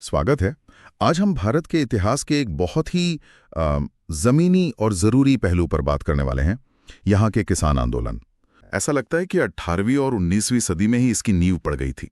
स्वागत है। आज हम भारत के इतिहास के एक बहुत ही ज़मीनी और ज़रूरी पहलू पर बात करने वाले हैं, यहाँ के किसान आंदोलन। ऐसा लगता है कि 18वीं और 19वीं सदी में ही इसकी नींव पड़ गई थी।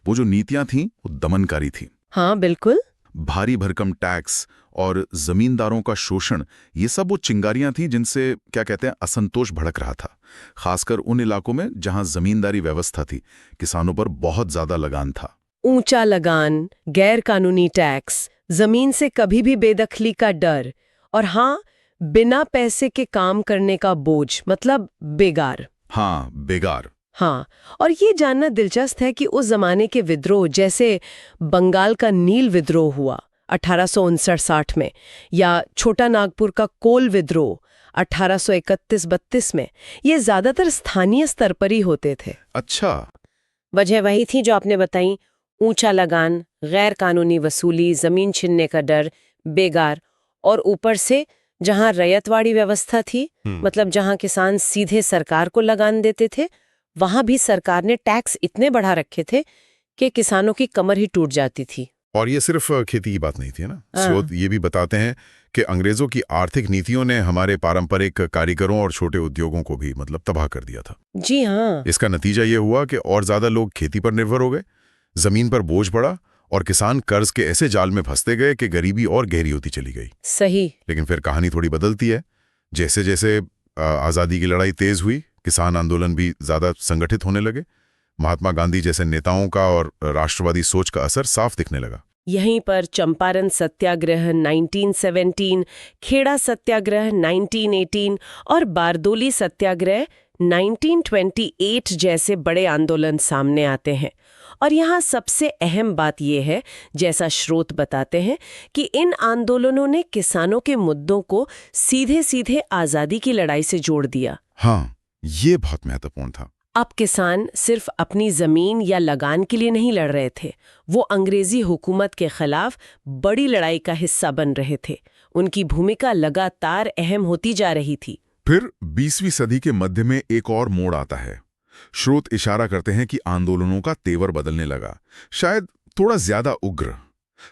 वो जो नीतियाँ थीं वो दमनकारी थीं। हाँ बिल्कुल। भारी भरकम टैक्स और जमींदारों का शोषण, ये सब वो चिंगारियां थीं जिनसे क्या कहते हैं असंतोष भड़क रहा था, खासकर उन इलाकों में जहां जमींदारी व्यवस्था थी। किसानों पर बहुत ज्यादा लगान था। ऊंचा लगान, गैर कानूनी टैक्स, जमीन से कभी भी बेदखली का डर, और हाँ, बिना पैसे के काम करने का बोझ, मतलब बेगार। हाँ, बेगार। हाँ, और ये जानना दिलचस्प है कि उस जमाने के विद्रोह, जैसे बंगाल का नील विद्रोह हुआ 1859-60 में, या छोटा नागपुर का कोल विद्रोह 1831-32 में, ये ज्यादातर स्थानीय स्तर पर ही होते थे। अच्छा। वजह वही थी जो आपने बताई, ऊंचा लगान, गैर कानूनी वसूली, जमीन छीनने का डर, बेगार, और ऊपर से जहां रैयतवाड़ी व्यवस्था थी, मतलब जहां किसान सीधे सरकार को लगान देते थे, वहां भी सरकार ने टैक्स इतने बढ़ा रखे थे कि किसानों की कमर ही टूट जाती थी। और ये सिर्फ खेती की बात नहीं थी ना, स्रोत ये भी बताते हैं कि अंग्रेजों की आर्थिक नीतियों ने हमारे पारंपरिक कारीगरों और छोटे उद्योगों को भी तबाह कर दिया था। जी हाँ। इसका नतीजा ये हुआ कि और ज्यादा लोग खेती पर निर्भर हो गए, जमीन पर बोझ पड़ा और किसान कर्ज के ऐसे जाल में फंसते गए कि गरीबी और गहरी होती चली गई। सही। लेकिन फिर कहानी थोड़ी बदलती है। जैसे जैसे आज़ादी की लड़ाई तेज हुई, किसान आंदोलन भी ज्यादा संगठित होने लगे। महात्मा गांधी जैसे नेताओं का और राष्ट्रवादी सोच का असर साफ दिखने लगा। यहीं पर चंपारण सत्याग्रह 1917, खेड़ा सत्याग्रह 1918 और बारदोली सत्याग्रह 1928 जैसे बड़े आंदोलन सामने आते हैं। और यहाँ सबसे अहम बात यह है, जैसा स्रोत बताते हैं, कि इन आंदोलनों ने किसानों के मुद्दों को सीधे सीधे आज़ादी की लड़ाई से जोड़ दिया। हाँ, ये बहुत महत्वपूर्ण था। अब किसान सिर्फ अपनी जमीन या लगान के लिए नहीं लड़ रहे थे, वो अंग्रेजी हुकूमत के खिलाफ बड़ी लड़ाई का हिस्सा बन रहे थे। उनकी भूमिका लगातार अहम होती जा रही थी। फिर 20वीं सदी के मध्य में एक और मोड़ आता है। स्रोत इशारा करते हैं कि आंदोलनों का तेवर बदलने लगा, शायद थोड़ा ज्यादा उग्र।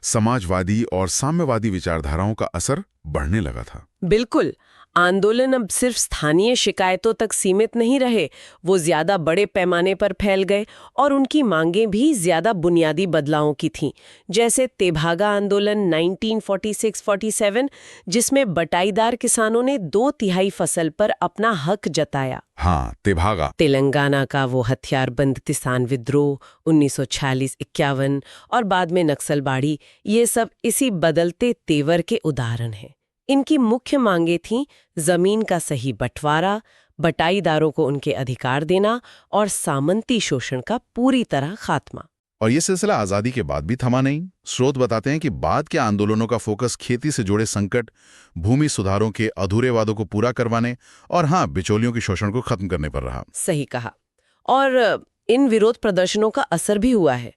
समाजवादी और साम्यवादी विचारधाराओं का असर बढ़ने लगा था। बिल्कुल। आंदोलन अब सिर्फ स्थानीय शिकायतों तक सीमित नहीं रहे, वो ज्यादा बड़े पैमाने पर फैल गए और उनकी मांगें भी ज्यादा बुनियादी बदलावों की थीं। जैसे तेभागा आंदोलन 1946-47, जिसमें बटाईदार किसानों ने 2/3 फसल पर अपना हक जताया। हाँ, तेभागा। तेलंगाना का वो हथियारबंद किसान विद्रोह 1946-51 और बाद में नक्सलबाड़ी, ये सब इसी बदलते तेवर के उदाहरण हैं। इनकी मुख्य मांगें थीं जमीन का सही बंटवारा, बटाईदारों को उनके अधिकार देना और सामंती शोषण का पूरी तरह खात्मा। और ये सिलसिला आज़ादी के बाद भी थमा नहीं। स्रोत बताते हैं कि बाद के आंदोलनों का फोकस खेती से जुड़े संकट, भूमि सुधारों के अधूरे वादों को पूरा करवाने और हाँ, बिचौलियों के शोषण को खत्म करने पर रहा। सही कहा। और इन विरोध प्रदर्शनों का असर भी हुआ है।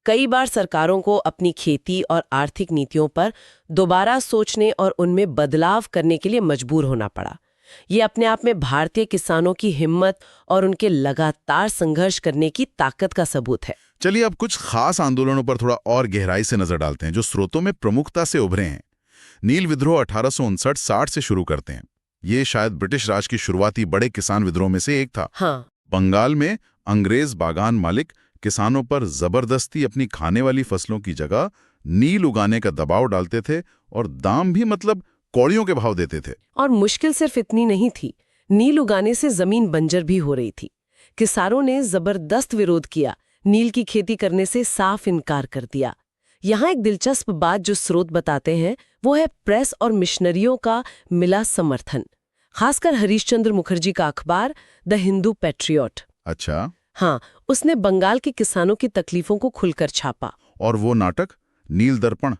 कई बार सरकारों को अपनी खेती और आर्थिक नीतियों पर दोबारा सोचने और उनमें बदलाव करने के लिए मजबूर होना पड़ा। ये अपने आप में भारतीय किसानों की हिम्मत और उनके लगातार संघर्ष करने की ताकत का सबूत है। चलिए अब कुछ खास आंदोलनों पर थोड़ा और गहराई से नजर डालते हैं, जो स्रोतों में प्रमुखता से उभरे हैं। नील विद्रोह 1859-60 से शुरू करते हैं। ये शायद ब्रिटिश राज की शुरुआती बड़े किसान विद्रोह में से एक था। हाँ। बंगाल में अंग्रेज बागान मालिक किसानों पर जबरदस्ती अपनी खाने वाली फसलों की जगह नील उगाने का दबाव डालते थे और दाम भी कौड़ियों के भाव देते थे। और मुश्किल सिर्फ इतनी नहीं थी, नील उगाने से जमीन बंजर भी हो रही थी। किसानों ने जबरदस्त विरोध किया, नील की खेती करने से साफ इनकार कर दिया। यहाँ एक दिलचस्प बात जो स्रोत बताते हैं, वो है प्रेस और मिशनरियों का मिला समर्थन, खासकर हरीशचंद्र मुखर्जी का अखबार द हिंदू पैट्रियट। अच्छा। हाँ, उसने बंगाल के किसानों की तकलीफों को खुलकर छापा। और वो नाटक नील दर्पण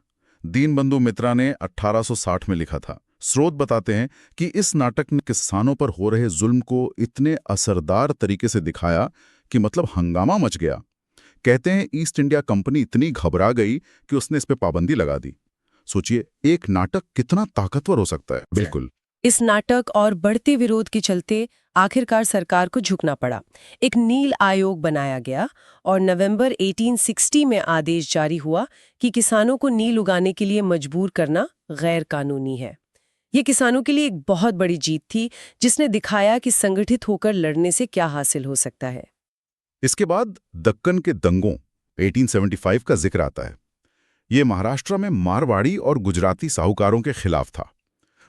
दीनबंधु मित्रा ने 1860 में लिखा था। स्रोत बताते हैं कि इस नाटक ने किसानों पर हो रहे जुल्म को इतने असरदार तरीके से दिखाया कि हंगामा मच गया। कहते हैं ईस्ट इंडिया कंपनी इतनी घबरा गई कि उसने इस पे पाबंदी लगा दी। सोचिए, एक नाटक कितना ताकतवर हो सकता है। बिल्कुल। इस नाटक और बढ़ते विरोध के चलते आखिरकार सरकार को झुकना पड़ा। एक नील आयोग बनाया गया और नवंबर 1860 में आदेश जारी हुआ कि किसानों को नील उगाने के लिए मजबूर करना गैर कानूनी है। ये किसानों के लिए एक बहुत बड़ी जीत थी, जिसने दिखाया कि संगठित होकर लड़ने से क्या हासिल हो सकता है। इसके बाद दक्कन के दंगों 1875 का जिक्र आता है। ये महाराष्ट्र में मारवाड़ी और गुजराती साहूकारों के खिलाफ था।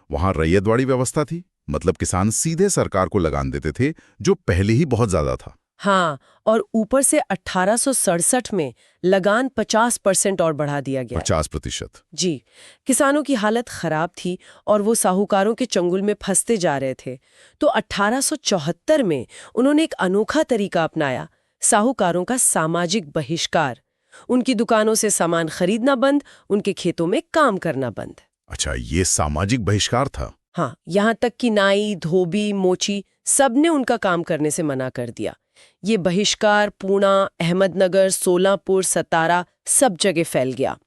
वहां रैयतवाड़ी व्यवस्था थी, मतलब किसान सीधे सरकार को लगान देते थे, जो पहले ही बहुत ज्यादा था। हाँ, और ऊपर से 1867 में लगान 50% और बढ़ा दिया गया। 50%। जी, किसानों की हालत खराब थी और वो साहूकारों के चंगुल में फंसते जा रहे थे। तो 1874 में उन्होंने एक अनोखा तरीका अपनाया, साहूकारों का सामाजिक बहिष्कार। उनकी दुकानों से सामान खरीदना बंद, उनके खेतों में काम करना बंद। अच्छा, ये सामाजिक बहिष्कार था। हाँ, यहाँ तक कि नाई, धोबी, मोची सबने उनका काम करने से मना कर दिया। ये बहिष्कार पूना, अहमदनगर, सोलापुर, सतारा सब जगह फैल गया।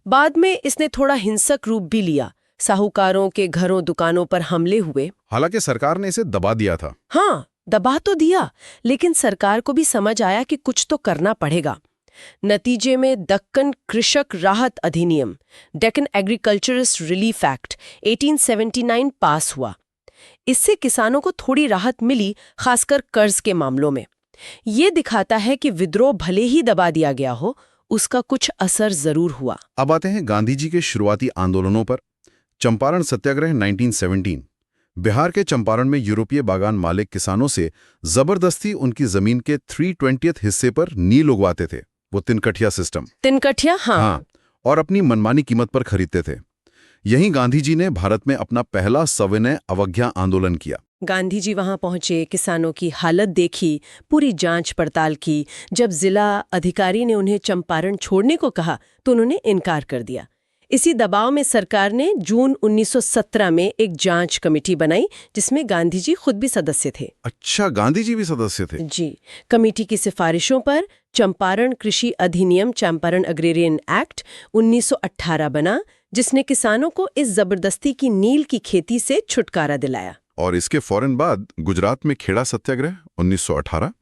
बाद में इसने थोड़ा हिंसक रूप भी लिया। साहूकारों के घरों दुकानों पर हमले हुए। हालांकि सरकार ने इसे दबा दिया था। हाँ, दबा तो दिया, लेकिन सरकार को भी समझ आया कि कुछ तो करना पड़ेगा। नतीजे में दक्कन कृषक राहत अधिनियम, डेक्कन एग्रीकल्चरिस्ट रिलीफ एक्ट 1879 पास हुआ। इससे किसानों को थोड़ी राहत मिली, खासकर कर्ज के मामलों में। ये दिखाता है कि विद्रोह भले ही दबा दिया गया हो, उसका कुछ असर जरूर हुआ। अब आते हैं गांधी जी के शुरुआती आंदोलनों पर। चंपारण सत्याग्रह 1917। बिहार के चंपारण में यूरोपीय बागान मालिक किसानों से जबरदस्ती उनकी जमीन के 3/20 हिस्से पर नील उगवाते थे। वो तिनकठिया सिस्टम। तिनकठिया, हाँ। और अपनी मनमानी कीमत पर खरीदते थे। यहीं गांधी जी ने भारत में अपना पहला सविनय अवज्ञा आंदोलन किया। गांधी जी वहां पहुंचे, किसानों की हालत देखी, पूरी जांच पड़ताल की। जब जिला अधिकारी ने उन्हें चंपारण छोड़ने को कहा तो उन्होंने इनकार कर दिया। इसी दबाव में सरकार ने जून 1917 में एक जांच कमेटी बनाई, जिसमें गांधी जी खुद भी सदस्य थे। अच्छा, गांधी जी भी सदस्य थे? जी। कमेटी की सिफारिशों पर चंपारण कृषि अधिनियम, चंपारण अग्रेरियन एक्ट 1918 बना, जिसने किसानों को इस जबरदस्ती की नील की खेती से छुटकारा दिलाया। और इसके फौरन बाद गुजरात में खेड़ा सत्याग्रह 1918।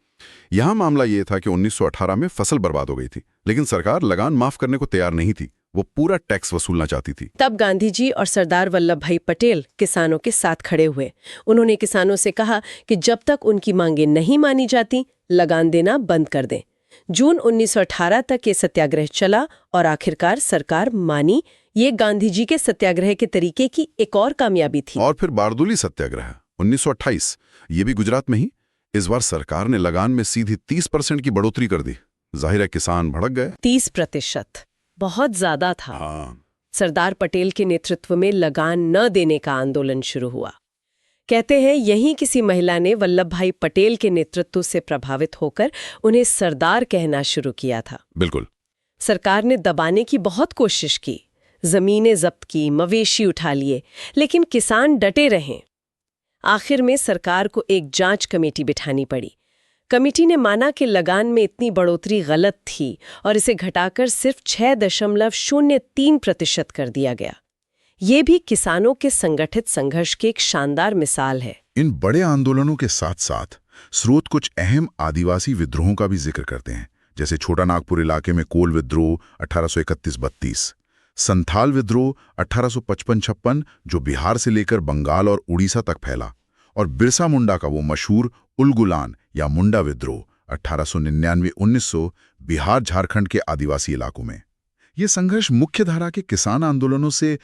यहां मामला ये था कि 1918 में फसल बर्बाद हो गई थी, लेकिन सरकार लगान माफ करने को तैयार नहीं थी। वो पूरा टैक्स वसूलना चाहती थी। तब गांधी जी और सरदार वल्लभ भाई पटेल किसानों के साथ खड़े हुए। उन्होंने किसानों से कहा कि जब तक उनकी मांगें नहीं मानी जाती, लगान देना बंद कर दें। जून 1918 तक ये सत्याग्रह चला और आखिरकार सरकार मानी। ये गांधी जी के सत्याग्रह के तरीके की एक और कामयाबी थी। और फिर बारदोली सत्याग्रह 1928, ये भी गुजरात में ही। इस बार सरकार ने लगान में सीधी 30% की बढ़ोतरी कर दी। जाहिर है किसान भड़क गए। 30% बहुत ज्यादा था। हाँ। सरदार पटेल के नेतृत्व में लगान न देने का आंदोलन शुरू हुआ। कहते हैं यहीं किसी महिला ने वल्लभ भाई पटेल के नेतृत्व से प्रभावित होकर उन्हें सरदार कहना शुरू किया था। बिल्कुल। सरकार ने दबाने की बहुत कोशिश की, जमीनें जब्त की, मवेशी उठा लिए, लेकिन किसान डटे रहे। आखिर में सरकार को एक जांच कमेटी बिठानी पड़ी। कमेटी ने माना कि लगान में इतनी बढ़ोतरी गलत थी और इसे घटाकर सिर्फ 6.03% कर दिया गया। ये भी किसानों के संगठित संघर्ष की एक शानदार मिसाल है। इन बड़े आंदोलनों के साथ साथ स्रोत कुछ अहम आदिवासी विद्रोहों का भी जिक्र करते हैं, जैसे छोटा नागपुर इलाके में कोल विद्रोह 1831-32, संथाल विद्रोह 1855-56 जो बिहार से लेकर बंगाल और उड़ीसा तक फैला, और बिरसा मुंडा का वो मशहूर उलगुलान या मुंडा विद्रोह 1899-1900 बिहार झारखंड के आदिवासी इलाकों में। ये संघर्ष मुख्य धारा के किसान आंदोलनों से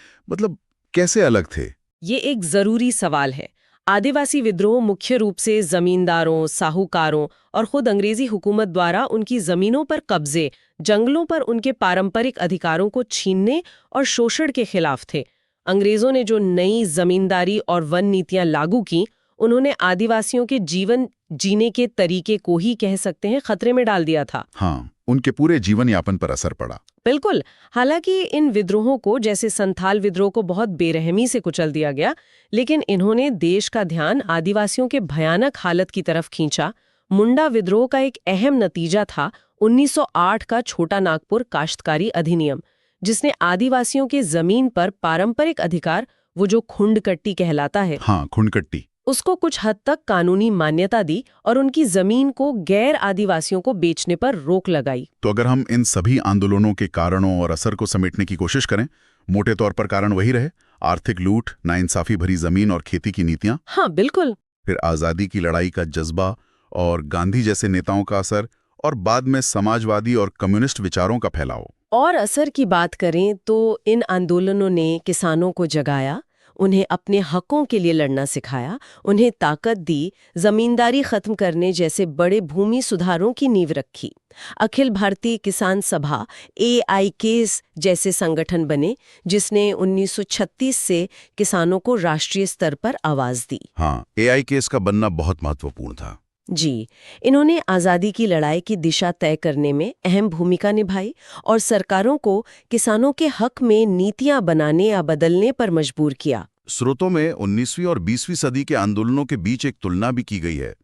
कैसे अलग थे? ये एक जरूरी सवाल है। आदिवासी विद्रोह मुख्य रूप से जमींदारों, साहूकारों और खुद अंग्रेजी हुकूमत द्वारा उनकी जमीनों पर कब्जे, जंगलों पर उनके पारंपरिक अधिकारों को छीनने और शोषण के खिलाफ थे। अंग्रेजों ने जो नई जमींदारी और वन नीतियां लागू की, उन्होंने आदिवासियों के जीवन जीने के तरीके को ही कह सकते हैं खतरे में डाल दिया था। हाँ, उनके पूरे जीवन यापन पर असर पड़ा। बिल्कुल। हालांकि इन विद्रोहों को, जैसे संथाल विद्रोह को, बहुत बेरहमी से कुचल दिया गया, लेकिन इन्होंने देश का ध्यान आदिवासियों के भयानक हालत की तरफ खींचा। मुंडा विद्रोह का एक अहम नतीजा था 1908 का छोटा नागपुर काश्तकारी अधिनियम, जिसने आदिवासियों के जमीन पर पारंपरिक अधिकार वो जो खुंडकट्टी कहलाता है, हाँ, खुंडकट्टी। उसको कुछ हद तक कानूनी मान्यता दी और उनकी जमीन को गैर आदिवासियों को बेचने पर रोक लगाई। तो अगर हम इन सभी आंदोलनों के कारणों और असर को समेटने की कोशिश करें, मोटे तौर पर कारण वही रहे, आर्थिक लूट, नाइंसाफी भरी जमीन और खेती की नीतियां। हाँ बिल्कुल। फिर आज़ादी की लड़ाई का जज्बा और गांधी जैसे नेताओं का असर, और बाद में समाजवादी और कम्युनिस्ट विचारों का फैलाव। और असर की बात करें तो इन आंदोलनों ने किसानों को जगाया, उन्हें अपने हकों के लिए लड़ना सिखाया, उन्हें ताकत दी, जमींदारी खत्म करने जैसे बड़े भूमि सुधारों की नींव रखी। अखिल भारतीय किसान सभा AIKs जैसे संगठन बने, जिसने 1936 से किसानों को राष्ट्रीय स्तर पर आवाज दी। हाँ, AIKs का बनना बहुत महत्वपूर्ण था। जी, इन्होंने आज़ादी की लड़ाई की दिशा तय करने में अहम भूमिका निभाई और सरकारों को किसानों के हक में नीतियां बनाने या बदलने पर मजबूर किया। स्रोतों में 19वीं और 20वीं सदी के आंदोलनों के बीच एक तुलना भी की गई है।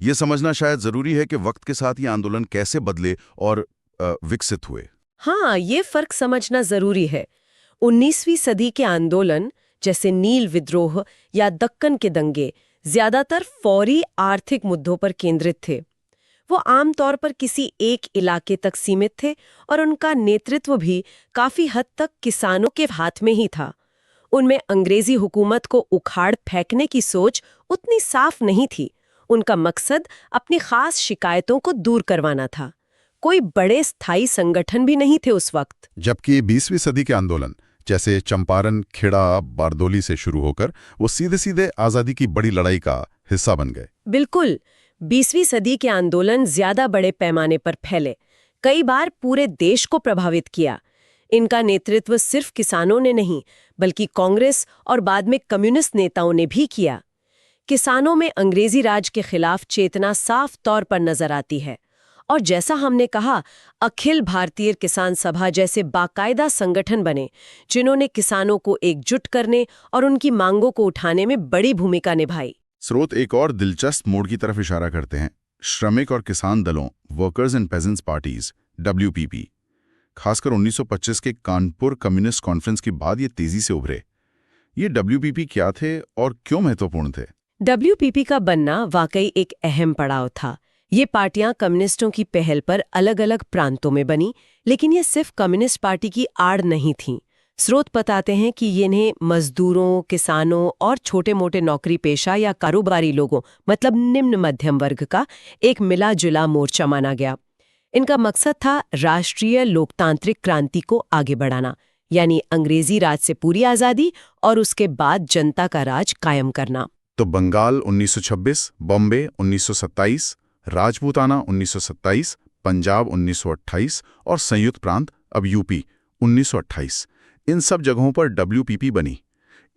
ये समझना शायद जरूरी है कि वक्त के साथ ये आंदोलन कैसे बदले और विकसित हुए। हाँ, ये फर्क समझना जरूरी है। 19वीं सदी के आंदोलन जैसे नील विद्रोह या दक्कन के दंगे ज्यादातर फौरी आर्थिक मुद्दों पर केंद्रित थे। वो आमतौर पर किसी एक इलाके तक सीमित थे और उनका नेतृत्व भी काफी हद तक किसानों के हाथ में ही था। उनमें अंग्रेजी हुकूमत को उखाड़ फेंकने की सोच उतनी साफ नहीं थी। उनका मकसद अपनी खास शिकायतों को दूर करवाना था। कोई बड़े स्थायी संगठन भी नहीं थे उस वक्त। जबकि 20वीं सदी के आंदोलन जैसे चंपारण, खेड़ा, बारदोली से शुरू होकर वो सीधे सीधे आज़ादी की बड़ी लड़ाई का हिस्सा बन गए। बिल्कुल, 20वीं सदी के आंदोलन ज्यादा बड़े पैमाने पर फैले, कई बार पूरे देश को प्रभावित किया। इनका नेतृत्व सिर्फ किसानों ने नहीं, बल्कि कांग्रेस और बाद में कम्युनिस्ट नेताओं ने भी किया। किसानों में अंग्रेजी राज के खिलाफ चेतना साफ तौर पर नजर आती है। और जैसा हमने कहा, अखिल भारतीय किसान सभा जैसे बाकायदा संगठन बने, जिन्होंने किसानों को एकजुट करने और उनकी मांगों को उठाने में बड़ी भूमिका निभाई। स्रोत एक और दिलचस्प मोड़ की तरफ इशारा करते हैं। श्रमिक और किसान दलों, workers and pageants parties, WPP, खासकर 1925 के कानपुर कम्युनिस्ट कॉन्फ्रेंस के बाद ये तेजी से उभरे। ये WPP क्या थे और क्यों महत्वपूर्ण थे? WPP का बनना वाकई एक अहम पड़ाव था। ये पार्टियां कम्युनिस्टों की पहल पर अलग अलग प्रांतों में बनी, लेकिन ये सिर्फ कम्युनिस्ट पार्टी की आड़ नहीं थीं। स्रोत बताते हैं कि इन्हें मजदूरों, किसानों और छोटे मोटे नौकरी पेशा या कारोबारी लोगों, मतलब निम्न मध्यम वर्ग का एक मिला जुला मोर्चा माना गया। इनका मकसद था राष्ट्रीय लोकतांत्रिक क्रांति को आगे बढ़ाना, यानी अंग्रेजी राज से पूरी आज़ादी और उसके बाद जनता का राज कायम करना। तो बंगाल 1926, बॉम्बे 1927, राजपूताना 1927, पंजाब 1928 और संयुक्त प्रांत अब यूपी 1928, इन सब जगहों पर WPP बनी।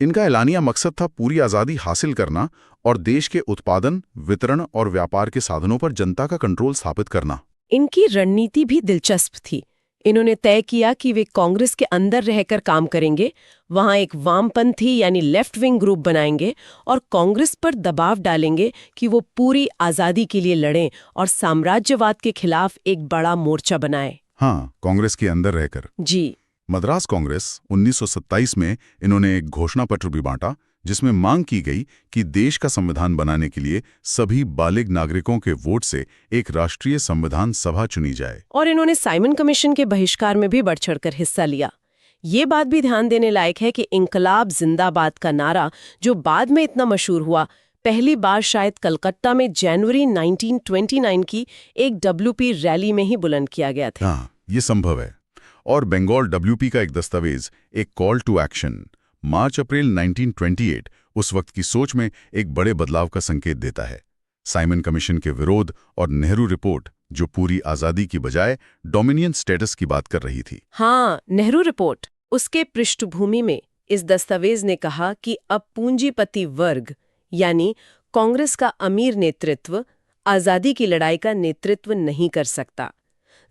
इनका एलानिया मकसद था पूरी आज़ादी हासिल करना और देश के उत्पादन, वितरण और व्यापार के साधनों पर जनता का कंट्रोल स्थापित करना। इनकी रणनीति भी दिलचस्प थी। इन्होंने तय किया कि वे कांग्रेस के अंदर रहकर काम करेंगे, वहां एक वामपंथी यानी लेफ्ट विंग ग्रुप बनाएंगे और कांग्रेस पर दबाव डालेंगे कि वो पूरी आज़ादी के लिए लड़ें और साम्राज्यवाद के खिलाफ एक बड़ा मोर्चा बनाए। हाँ, कांग्रेस के अंदर रहकर। जी। मद्रास कांग्रेस 1927 में इन्होंने एक घोषणा पत्र भी बांटा, जिसमें मांग की गई कि देश का संविधान बनाने के लिए सभी बालिग नागरिकों के वोट से एक राष्ट्रीय संविधान सभा चुनी जाए। और इन्होंने साइमन कमीशन के बहिष्कार में भी बढ़ चढ़कर हिस्सा लिया। ये बात भी ध्यान देने लायक है कि इंकलाब जिंदाबाद का नारा, जो बाद में इतना मशहूर हुआ, पहली बार शायद कलकत्ता में जनवरी 1929 की एक WP रैली में ही बुलंद किया गया था। हाँ, ये संभव है। और बंगाल WP का एक दस्तावेज, एक कॉल टू एक्शन, मार्च-अप्रैल 1928 उस वक्त की सोच में एक बड़े बदलाव का संकेत देता है। साइमन कमीशन के विरोध और नेहरू रिपोर्ट, जो पूरी आज़ादी की बजाय डोमिनियन स्टेटस की बात कर रही थी। हाँ, नेहरू रिपोर्ट, उसके पृष्ठभूमि में इस दस्तावेज ने कहा कि अब पूंजीपति वर्ग यानी कांग्रेस का अमीर नेतृत्व आज़ादी की लड़ाई का नेतृत्व नहीं कर सकता।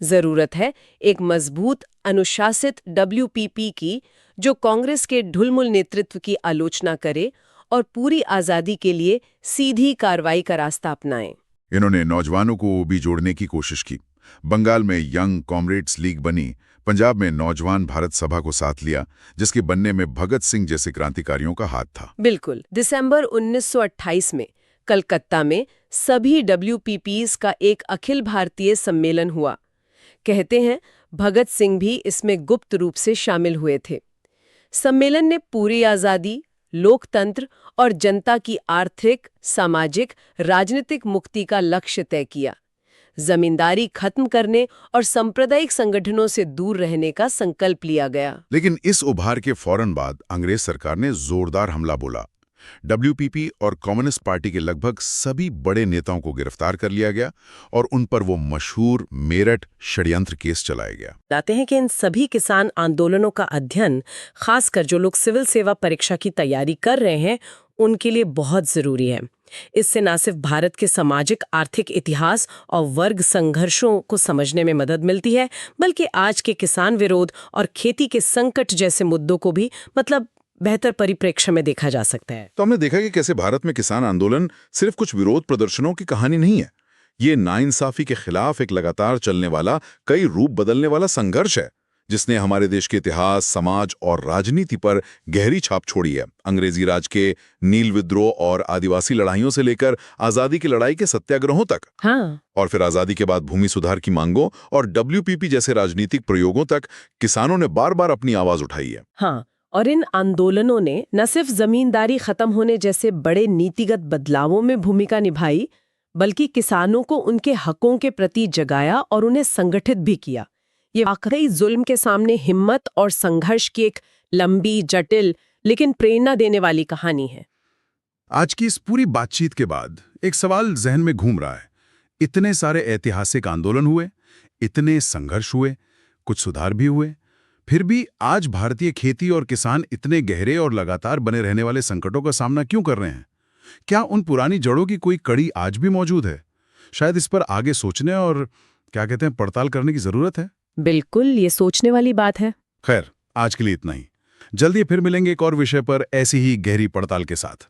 जरूरत है एक मजबूत, अनुशासित WPP की, जो कांग्रेस के ढुलमुल नेतृत्व की आलोचना करे और पूरी आज़ादी के लिए सीधी कार्रवाई का रास्ता अपनाए। इन्होंने नौजवानों को भी जोड़ने की कोशिश की। बंगाल में यंग कॉमरेड्स लीग बनी, पंजाब में नौजवान भारत सभा को साथ लिया, जिसके बनने में भगत सिंह जैसे क्रांतिकारियों का हाथ था। बिल्कुल। दिसंबर 1928 में कलकत्ता में सभी WPPs का एक अखिल भारतीय सम्मेलन हुआ। कहते हैं भगत सिंह भी इसमें गुप्त रूप से शामिल हुए थे। सम्मेलन ने पूरी आज़ादी, लोकतंत्र और जनता की आर्थिक, सामाजिक, राजनीतिक मुक्ति का लक्ष्य तय किया। जमींदारी खत्म करने और सांप्रदायिक संगठनों से दूर रहने का संकल्प लिया गया। लेकिन इस उभार के फौरन बाद अंग्रेज सरकार ने जोरदार हमला बोला। WPP और कम्युनिस्ट पार्टी के लगभग सभी बड़े नेताओं को गिरफ्तार कर लिया गया और उन पर वो मशहूर मेरठ षड्यंत्र केस चलाया गया। बताते हैं कि इन सभी किसान आंदोलनों का अध्ययन, खासकर जो लोग सिविल सेवा परीक्षा की तैयारी कर रहे हैं, उनके लिए बहुत जरूरी है। इससे न सिर्फ भारत के सामाजिक आर्थिक इतिहास और वर्ग संघर्षों को समझने में मदद मिलती है, बल्कि आज के किसान विरोध और खेती के संकट जैसे मुद्दों को भी बेहतर परिप्रेक्ष्य में देखा जा सकता है। तो हमने देखा कि कैसे भारत में किसान आंदोलन सिर्फ कुछ विरोध प्रदर्शनों की कहानी नहीं है। ये नाइंसाफी के खिलाफ एक लगातार चलने वाला, कई रूप बदलने वाला संघर्ष है, जिसने हमारे देश के इतिहास, समाज और राजनीति पर गहरी छाप छोड़ी है। अंग्रेजी राज के नील विद्रोह और आदिवासी लड़ाइयों से लेकर आजादी की लड़ाई के सत्याग्रहों तक। हाँ। और फिर आजादी के बाद भूमि सुधार की मांगों और WPP जैसे राजनीतिक प्रयोगों तक किसानों ने बार बार अपनी आवाज उठाई है। हाँ, और इन आंदोलनों ने न सिर्फ जमींदारी खत्म होने जैसे बड़े नीतिगत बदलावों में भूमिका निभाई, बल्कि किसानों को उनके हकों के प्रति जगाया और उन्हें संगठित भी किया। ये वाकई जुल्म के सामने हिम्मत और संघर्ष की एक लंबी, जटिल लेकिन प्रेरणा देने वाली कहानी है। आज की इस पूरी बातचीत के बाद एक सवाल जहन में घूम रहा है। इतने सारे ऐतिहासिक आंदोलन हुए, इतने संघर्ष हुए, कुछ सुधार भी हुए, फिर भी आज भारतीय खेती और किसान इतने गहरे और लगातार बने रहने वाले संकटों का सामना क्यों कर रहे हैं? क्या उन पुरानी जड़ों की कोई कड़ी आज भी मौजूद है? शायद इस पर आगे सोचने और पड़ताल करने की जरूरत है। बिल्कुल, ये सोचने वाली बात है। खैर, आज के लिए इतना ही। जल्दी फिर मिलेंगे एक और विषय पर ऐसी ही गहरी पड़ताल के साथ।